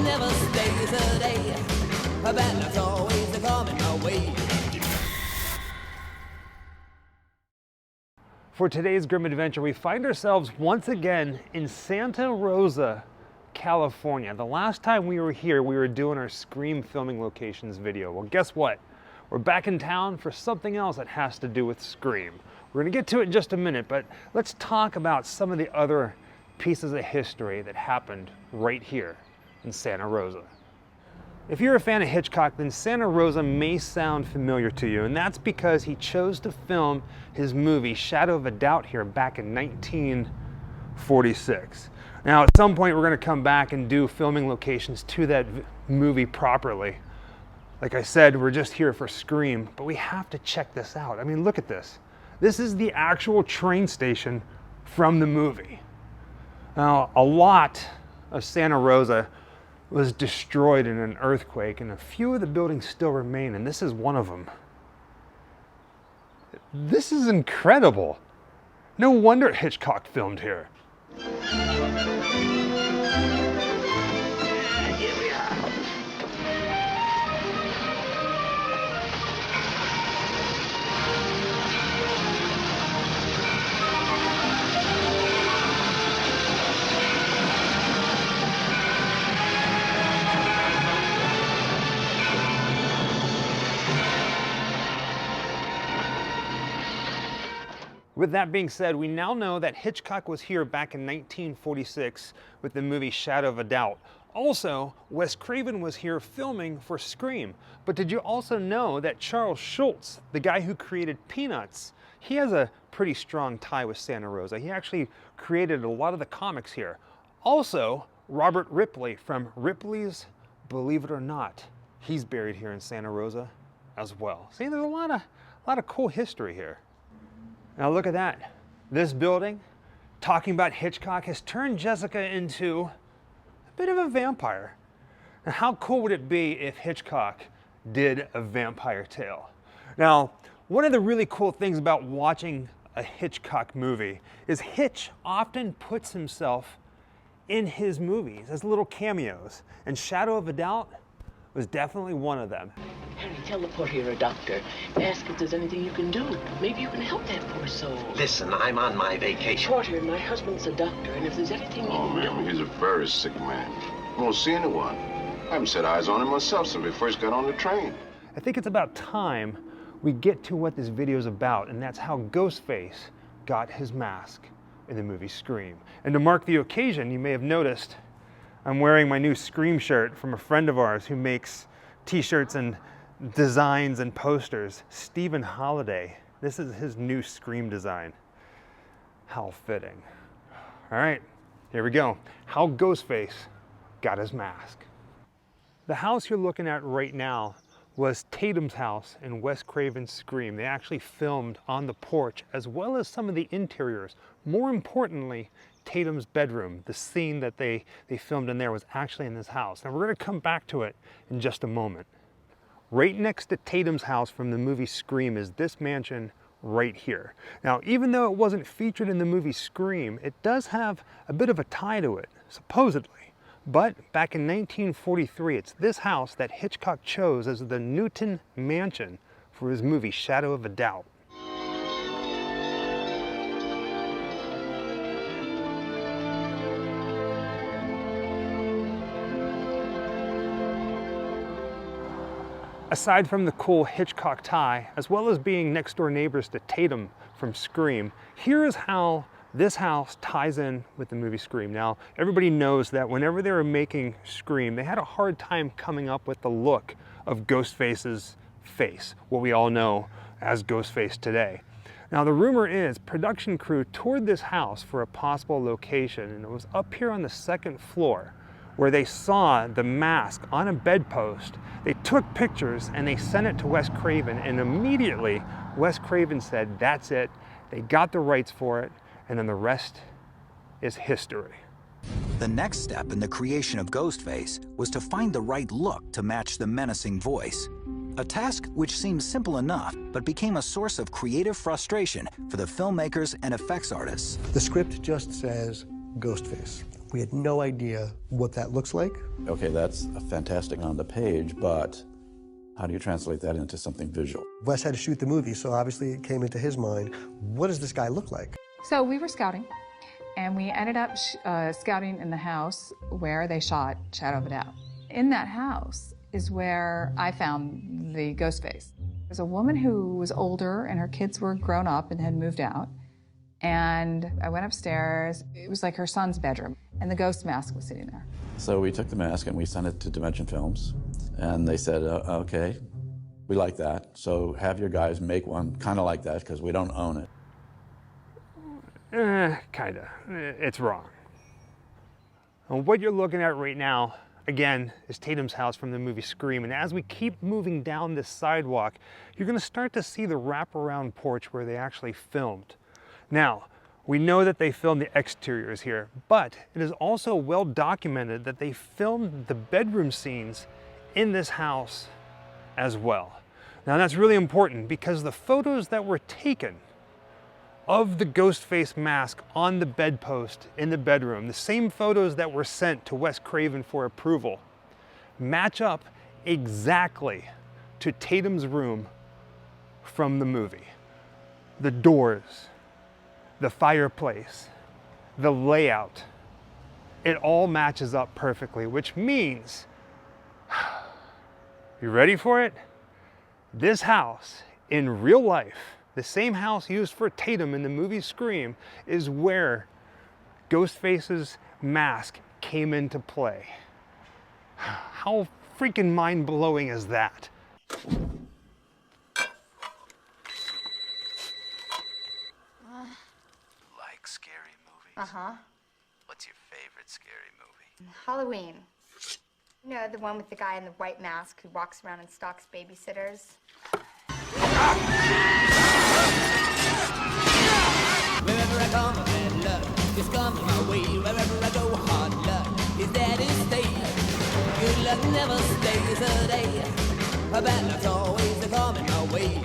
never stays a day. A bad luck's always coming our way. For today's Grimm adventure, we find ourselves once again in Santa Rosa, California. The last time we were here, we were doing our Scream filming locations video. Well, guess what? We're back in town for something else that has to do with Scream. We're gonna get to it in just a minute, but let's talk about some of the other pieces of history that happened right here in Santa Rosa. If you're a fan of Hitchcock, then Santa Rosa may sound familiar to you, and that's because he chose to film his movie Shadow of a Doubt here back in 1946. Now, at some point, we're going to come back and do filming locations to that movie properly. Like I said, we're just here for Scream, but we have to check this out. I mean, look at this. This is the actual train station from the movie. Now, a lot of Santa Rosa was destroyed in an earthquake, and a few of the buildings still remain, and this is one of them. This is incredible. No wonder Hitchcock filmed here. Here we are. With that being said, we now know that Hitchcock was here back in 1946 with the movie Shadow of a Doubt. Also, Wes Craven was here filming for Scream. But did you also know that Charles Schulz, the guy who created Peanuts, he has a pretty strong tie with Santa Rosa. He actually created a lot of the comics here. Also, Robert Ripley from Ripley's Believe It or Not, he's buried here in Santa Rosa as well. See, there's a lot of cool history here. Now look at that. This building, talking about Hitchcock, has turned Jessica into a bit of a vampire. Now how cool would it be if Hitchcock did a vampire tale? Now, one of the really cool things about watching a Hitchcock movie is Hitch often puts himself in his movies as little cameos, and Shadow of a Doubt was definitely one of them. Harry, tell the porter you're a doctor. Ask if there's anything you can do. Maybe you can help that poor soul. Listen, I'm on my vacation. Porter, my husband's a doctor, and if there's anything you can do... He's a very sick man. I won't see anyone. I haven't set eyes on him myself since we first got on the train. I think it's about time we get to what this video is about, and that's how Ghostface got his mask in the movie Scream. And to mark the occasion, you may have noticed I'm wearing my new Scream shirt from a friend of ours who makes t-shirts and designs and posters, Stephen Holiday. This is his new Scream design. How fitting. All right, here we go. How Ghostface got his mask. The house you're looking at right now was Tatum's house in Wes Craven's Scream. They actually filmed on the porch as well as some of the interiors. More importantly, Tatum's bedroom. The scene that they filmed in there was actually in this house. Now we're going to come back to it in just a moment. Right next to Tatum's house from the movie Scream is this mansion right here. Now, even though it wasn't featured in the movie Scream, it does have a bit of a tie to it, supposedly. But back in 1943, it's this house that Hitchcock chose as the Newton Mansion for his movie Shadow of a Doubt. Aside from the cool Hitchcock tie, as well as being next door neighbors to Tatum from Scream, here is how this house ties in with the movie Scream. Now, everybody knows that whenever they were making Scream, they had a hard time coming up with the look of Ghostface's face, what we all know as Ghostface today. Now, the rumor is production crew toured this house for a possible location, and it was up here on the second floor where they saw the mask on a bedpost. They took pictures and they sent it to Wes Craven, and immediately Wes Craven said, that's it. They got the rights for it, and then the rest is history. The next step in the creation of Ghostface was to find the right look to match the menacing voice. A task which seemed simple enough, but became a source of creative frustration for the filmmakers and effects artists. The script just says Ghostface. We had no idea what that looks like. Okay, that's fantastic on the page, but how do you translate that into something visual? Wes had to shoot the movie, so obviously it came into his mind, what does this guy look like? So we were scouting, and we ended up scouting in the house where they shot Shadow of a Doubt. In that house is where I found the Ghostface. There's a woman who was older, and her kids were grown up and had moved out. And I went upstairs. It was like her son's bedroom, and the ghost mask was sitting there. So we took the mask and we sent it to Dimension Films, and they said, okay, we like that, so have your guys make one kind of like that because we don't own it. Kinda. It's wrong. And what you're looking at right now, again, is Tatum's house from the movie Scream. And as we keep moving down this sidewalk, you're gonna start to see the wraparound porch where they actually filmed. Now, we know that they filmed the exteriors here, but it is also well documented that they filmed the bedroom scenes in this house as well. Now that's really important because the photos that were taken of the Ghostface mask on the bedpost in the bedroom, the same photos that were sent to Wes Craven for approval, match up exactly to Tatum's room from the movie. The doors, the fireplace, the layout, it all matches up perfectly, which means, you ready for it? This house in real life, the same house used for Tatum in the movie Scream, is where Ghostface's mask came into play. How freaking mind-blowing is that? Like scary movies? Uh-huh. What's your favorite scary movie? Halloween. You know, the one with the guy in the white mask who walks around and stalks babysitters? Wherever I come, bad luck is coming my way. Wherever I go, hard luck is there to stay. Good luck never stays a day. Bad luck's always coming my way.